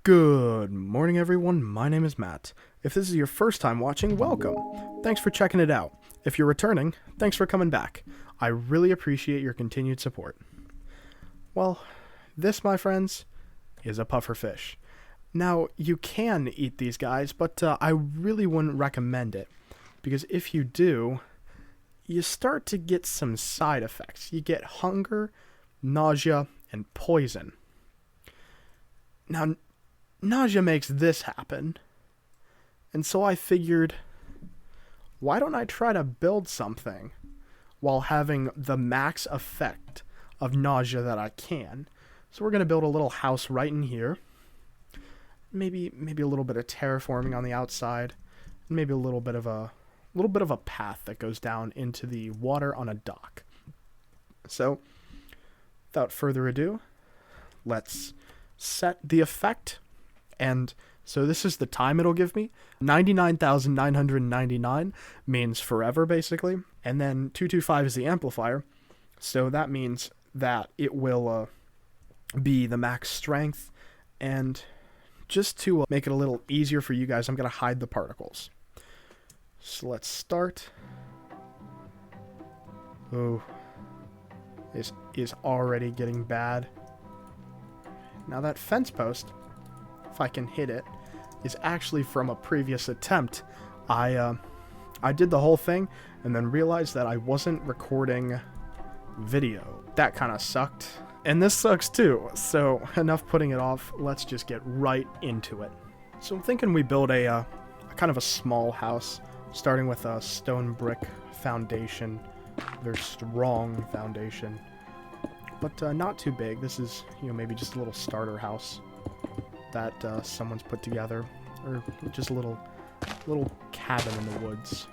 Good morning, everyone. My name is Matt. If this is your first time watching, welcome. Thanks for checking it out. If you're returning, thanks for coming back. I really appreciate your continued support. Well, this, my friends, is a puffer fish. Now, you can eat these guys, but I really wouldn't recommend it, because if you do, you start to get some side effects. You get hunger, nausea, and poison. Now, nausea makes this happen, and so I figured, why don't I try to build something while having the max effect of nausea that I can. So we're going to build a little house right in here, maybe a little bit of terraforming on the outside, and maybe a little bit of a path that goes down into the water on a dock. So without further ado, let's set the effect. And so this is the time it'll give me. 99,999 means forever, basically. And then 225 is the amplifier. So that means that it will be the max strength. And just to make it a little easier for you guys, I'm going to hide the particles. So let's start. Oh, this is already getting bad. Now that fence post, if I can hit it, is actually from a previous attempt. I did the whole thing and then realized that I wasn't recording video. That kind of sucked. And this sucks too. So enough putting it off. Let's just get right into it. So I'm thinking we build a kind of a small house, starting with a stone brick foundation. Very strong foundation, but not too big. This is, maybe just a little starter house that someone's put together, or just a little cabin in the woods.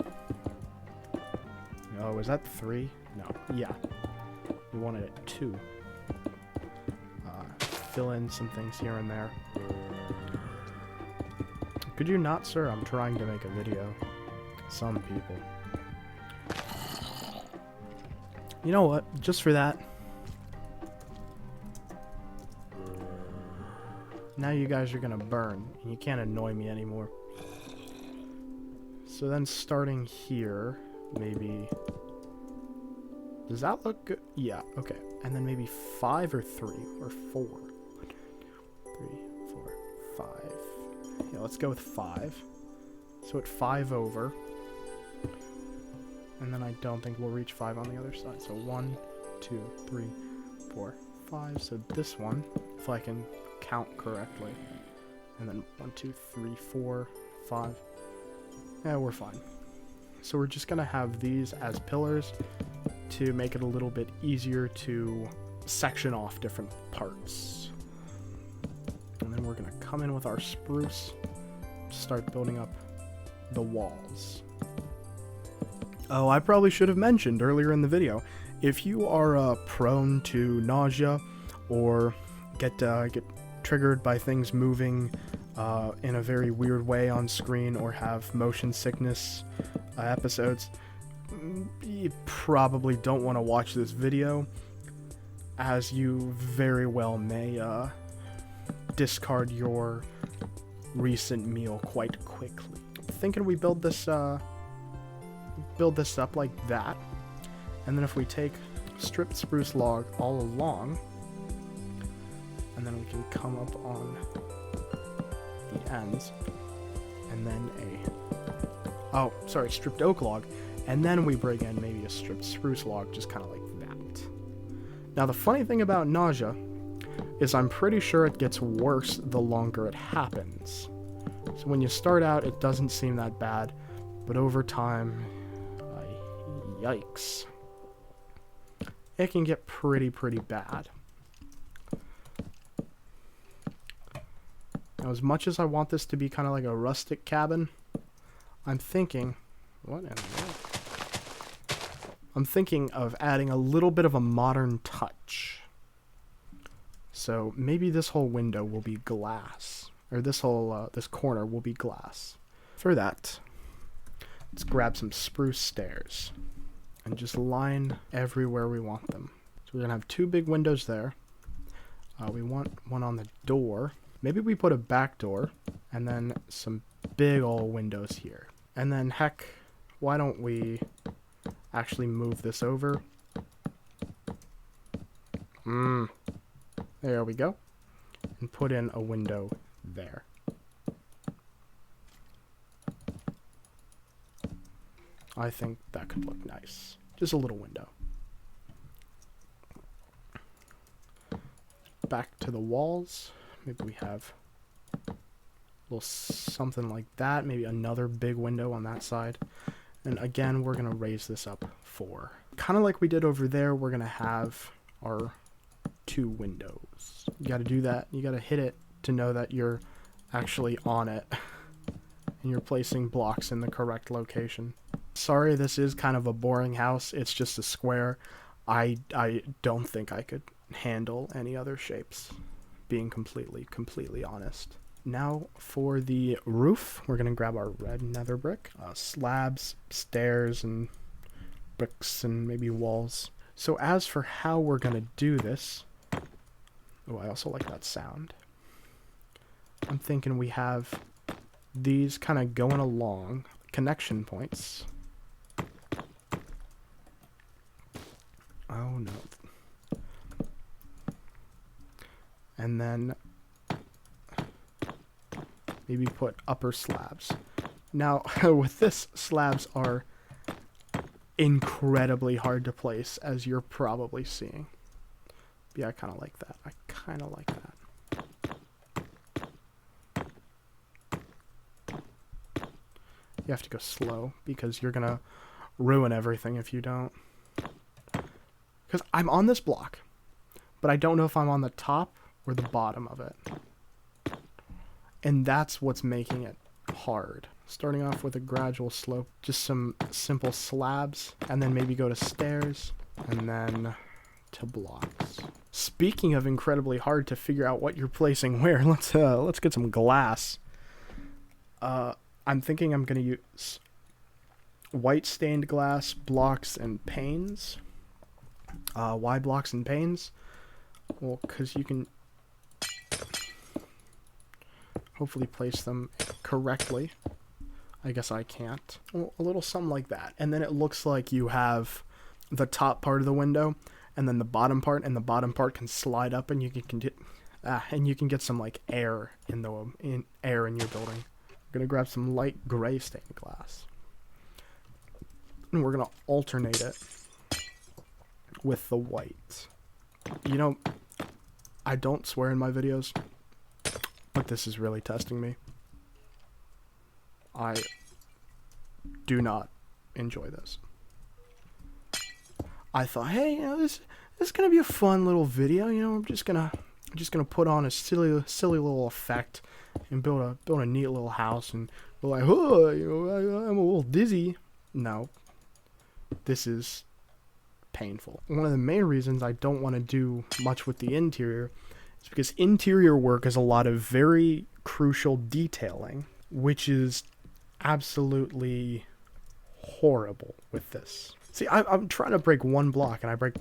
Oh, is that 3? No, yeah, we wanted it 2. Fill in some things here and there. Could you not, sir? I'm trying to make a video. Some people. You know what? Just for that. Now you guys are gonna burn, and you can't annoy me anymore. So then starting here, maybe... Does that look good? Yeah, okay. And then maybe 5 or 3 or 4. 1, 2, 3, 4, 5. Yeah, let's go with 5. So at 5 over. And then I don't think we'll reach 5 on the other side. So 1, 2, 3, 4, 5. So this one, if I can count correctly. And then 1, 2, 3, 4, 5. Yeah, we're fine. So we're just gonna have these as pillars to make it a little bit easier to section off different parts. And then we're gonna come in with our spruce to start building up the walls. Oh, I probably should have mentioned earlier in the video, if you are prone to nausea or get triggered by things moving in a very weird way on screen, or have motion sickness episodes, you probably don't want to watch this video, as you very well may discard your recent meal quite quickly. Thinking we build this up like that, and then if we take stripped spruce log all along, and then we can come up on the ends, and then stripped oak log, and then we bring in maybe a stripped spruce log, just kind of like that. Now the funny thing about nausea is I'm pretty sure it gets worse the longer it happens. So when you start out, it doesn't seem that bad, but over time, yikes, it can get pretty bad. Now, as much as I want this to be kind of like a rustic cabin, I'm thinking, what in the world? I'm thinking of adding a little bit of a modern touch. So maybe this whole window will be glass, or this whole this corner will be glass. For that, let's grab some spruce stairs and just line everywhere we want them. So we're gonna have 2 big windows there. We want one on the door. Maybe we put a back door and then some big old windows here. And then heck, why don't we actually move this over? There we go. And put in a window there. I think that could look nice. Just a little window. Back to the walls. Maybe we have a little something like that. Maybe another big window on that side. And again, we're going to raise this up 4. Kind of like we did over there, we're going to have our 2 windows. You got to do that. You got to hit it to know that you're actually on it. And you're placing blocks in the correct location. Sorry, this is kind of a boring house. It's just a square. I don't think I could handle any other shapes, being completely honest. Now for the roof, we're going to grab our red nether brick, slabs, stairs, and bricks, and maybe walls. So as for how we're going to do this, oh, I also like that sound. I'm thinking we have these kind of going along connection points. Oh no. And then maybe put upper slabs. Now with this, slabs are incredibly hard to place, as you're probably seeing. Yeah, I kind of like that. I kind of like that. You have to go slow because you're gonna ruin everything if you don't. Because I'm on this block, but I don't know if I'm on the top or the bottom of it. And that's what's making it hard. Starting off with a gradual slope, just some simple slabs, and then maybe go to stairs, and then to blocks. Speaking of incredibly hard to figure out what you're placing where, let's get some glass. I'm thinking I'm gonna use white stained glass blocks and panes. Why blocks and panes? Well, because you can hopefully place them correctly. I guess I can't. Well, a little something like that. And then it looks like you have the top part of the window and then the bottom part, and the bottom part can slide up, and you can get some like air in air in your building. I'm gonna grab some light gray stained glass, and we're gonna alternate it with the white. You know, I don't swear in my videos, but this is really testing me. I do not enjoy this. I thought, hey, you know, this is gonna be a fun little video. You know, I'm just gonna put on a silly little effect and build a neat little house, and go like, oh, you know, I'm a little dizzy. No, this is painful. One of the main reasons I don't want to do much with the interior is because interior work is a lot of very crucial detailing, which is absolutely horrible with this. See, I'm trying to break one block and I break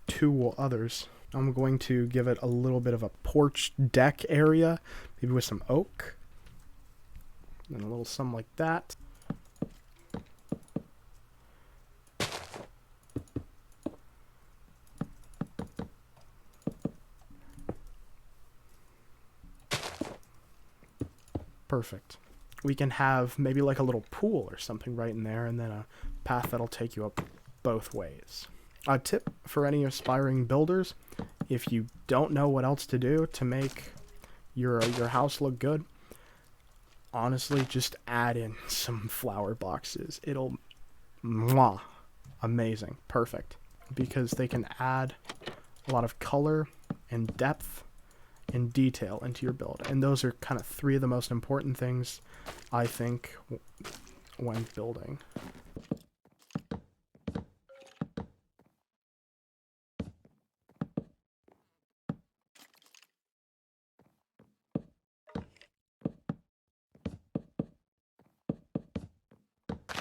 2 others. I'm going to give it a little bit of a porch deck area, maybe with some oak, and a little something like that. Perfect. We can have maybe like a little pool or something right in there, and then a path that'll take you up both ways. A tip for any aspiring builders: if you don't know what else to do to make your house look good, honestly, just add in some flower boxes. It'll, amazing, perfect, because they can add a lot of color and depth and detail into your build, and those are kind of 3 of the most important things, I think, when building.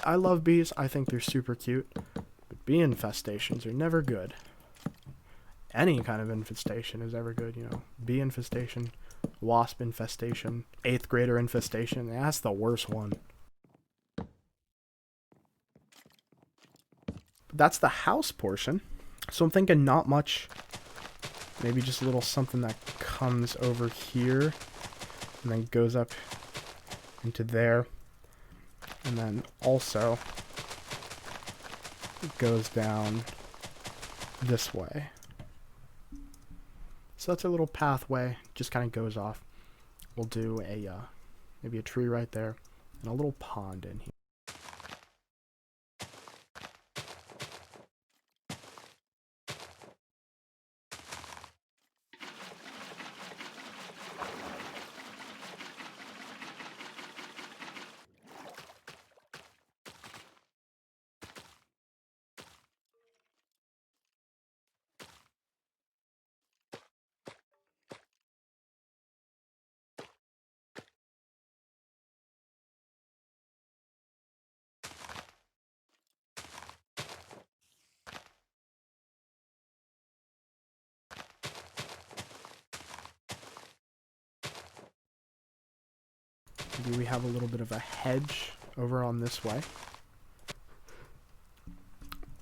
I love bees. I think they're super cute, but bee infestations are never good. Any kind of infestation is ever good, you know. Bee infestation wasp infestation, 8th grader infestation. Yeah, that's the worst one. But that's the house portion. So I'm thinking not much. Maybe just a little something that comes over here and then goes up into there. And then also goes down this way. So that's a little pathway, just kind of goes off. We'll do a maybe a tree right there and a little pond in here. Maybe we have a little bit of a hedge over on this way.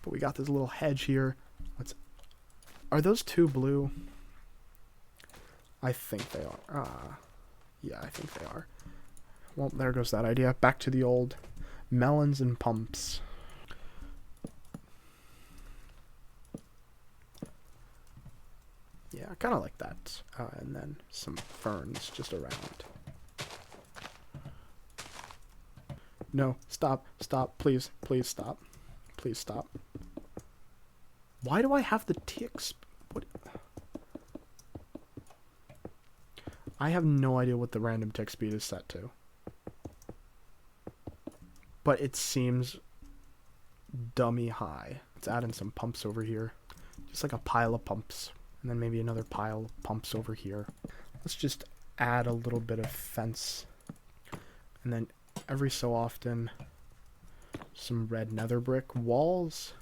But we got this little hedge here. Are those two blue? I think they are. Yeah, I think they are. Well, there goes that idea. Back to the old melons and pumps. Yeah, I kind of like that. And then some ferns just around. No, stop, please, please stop. Please stop. Why do I have the ticks? What? I have no idea what the random tick speed is set to. But it seems dummy high. Let's add in some pumps over here. Just like a pile of pumps. And then maybe another pile of pumps over here. Let's just add a little bit of fence. And then every so often, some red nether brick walls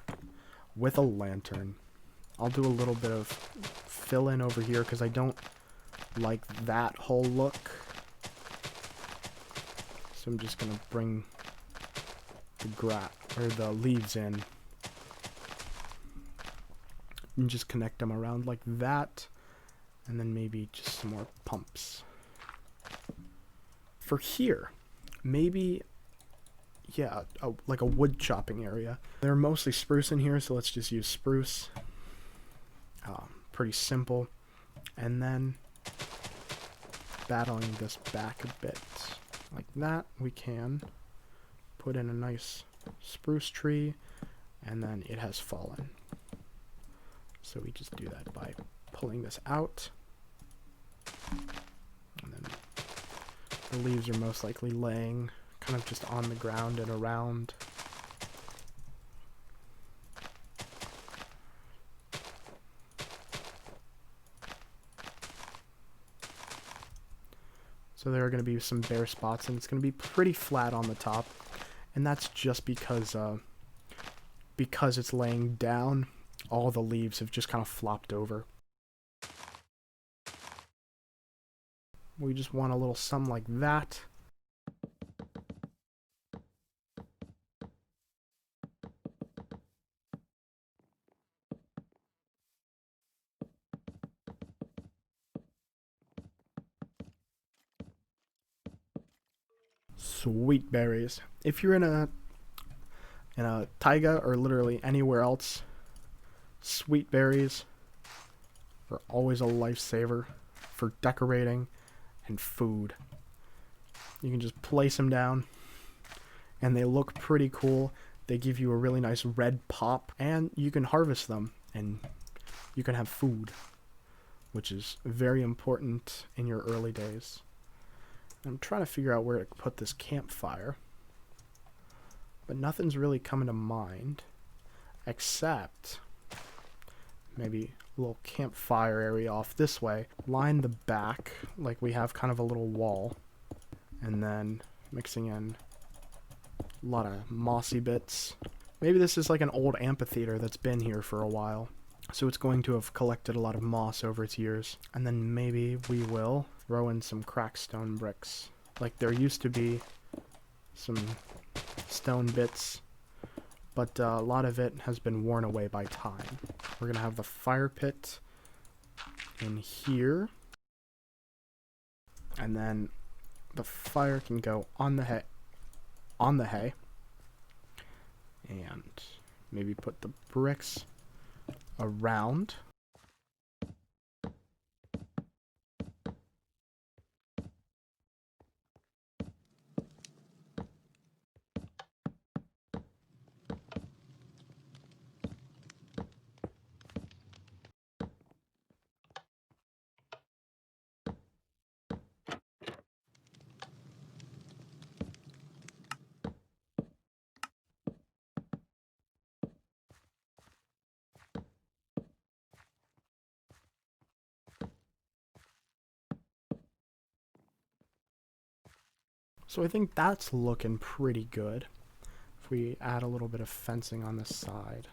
with a lantern. I'll do a little bit of fill in over here because I don't like that whole look. So I'm just gonna bring the leaves in and just connect them around like that, and then maybe just some more pumps. For here, maybe, yeah, like a wood chopping area. They're mostly spruce in here, so let's just use spruce. Pretty simple. And then battling this back a bit like that, we can put in a nice spruce tree, and then it has fallen. So we just do that by pulling this out, and then the leaves are most likely laying kind of just on the ground and around. So there are going to be some bare spots, and it's going to be pretty flat on the top, and that's just because it's laying down, all the leaves have just kind of flopped over. We just want a little something like that. Sweet berries. If you're in a taiga or literally anywhere else, sweet berries are always a lifesaver for decorating and food. You can just place them down and they look pretty cool. They give you a really nice red pop, and you can harvest them and you can have food, which is very important in your early days. I'm trying to figure out where to put this campfire, but nothing's really coming to mind except maybe a little campfire area off this way. Line the back like we have kind of a little wall, and then mixing in a lot of mossy bits. Maybe this is like an old amphitheater that's been here for a while, so it's going to have collected a lot of moss over its years. And then maybe we will throw in some cracked stone bricks. Like, there used to be some stone bits, but a lot of it has been worn away by time. We're gonna have the fire pit in here, and then the fire can go on the hay, and maybe put the bricks around. So I think that's looking pretty good. If we add a little bit of fencing on the side.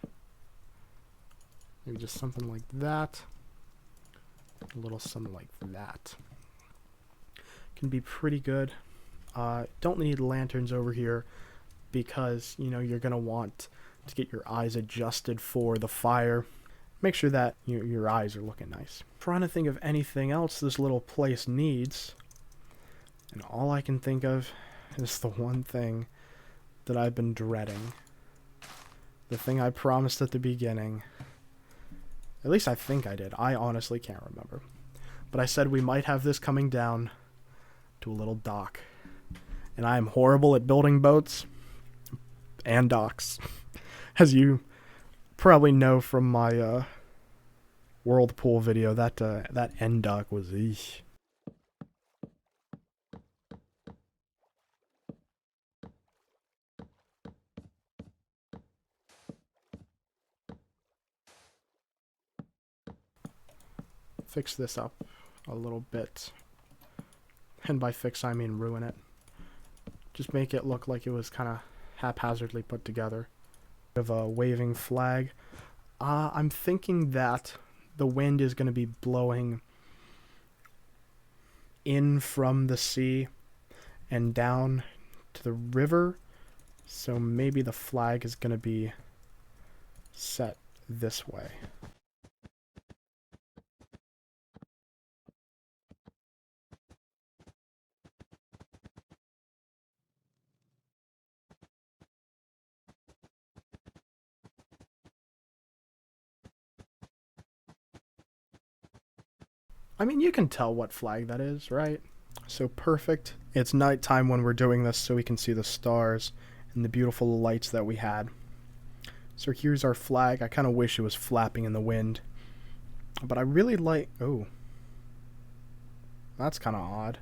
Maybe just something like that. A little something like that. Can be pretty good. Don't need lanterns over here because, you know, you're going to want to get your eyes adjusted for the fire. Make sure that your eyes are looking nice. Trying to think of anything else this little place needs. And all I can think of is the one thing that I've been dreading. The thing I promised at the beginning. At least I think I did. I honestly can't remember. But I said we might have this coming down to a little dock. And I am horrible at building boats and docks. As you probably know from my whirlpool video, that end dock was eesh. Fix this up a little bit. And by fix, I mean ruin it. Just make it look like it was kind of haphazardly put together. We have a waving flag. I'm thinking that the wind is going to be blowing in from the sea and down to the river. So maybe the flag is going to be set this way. I mean, you can tell what flag that is, right? So perfect. It's nighttime when we're doing this, so we can see the stars and the beautiful lights that we had. So here's our flag. I kind of wish it was flapping in the wind. But I really like... Oh. That's kind of odd.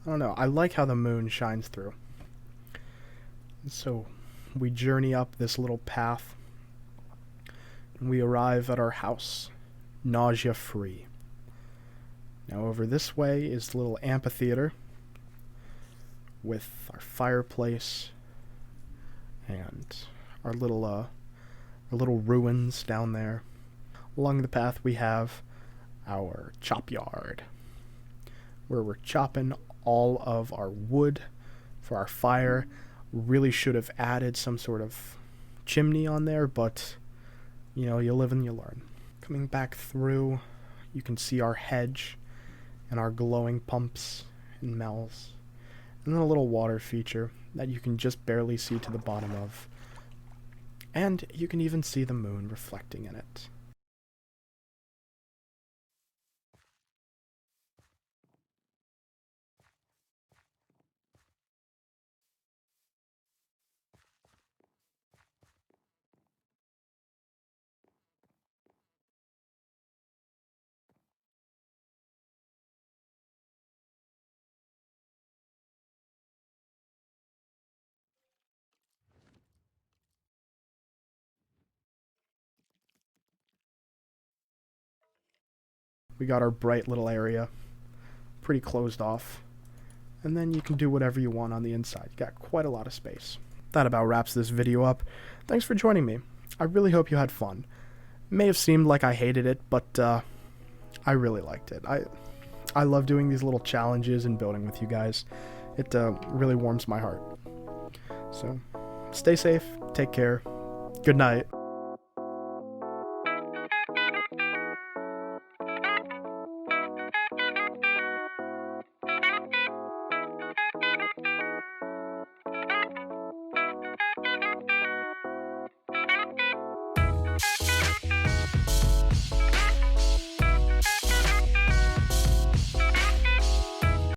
I don't know. I like how the moon shines through. So we journey up this little path. And we arrive at our house. Nausea-free. Now over this way is the little amphitheater with our fireplace and our little ruins down there. Along the path we have our chop yard where we're chopping all of our wood for our fire. Really should have added some sort of chimney on there, but you know, you live and you learn. Coming back through, you can see our hedge and our glowing pumps and mells. And then a little water feature that you can just barely see to the bottom of. And you can even see the moon reflecting in it. We got our bright little area, pretty closed off. And then you can do whatever you want on the inside. You got quite a lot of space. That about wraps this video up. Thanks for joining me. I really hope you had fun. May have seemed like I hated it, but I really liked it. I I love doing these little challenges and building with you guys. It really warms my heart. So, stay safe, take care, good night.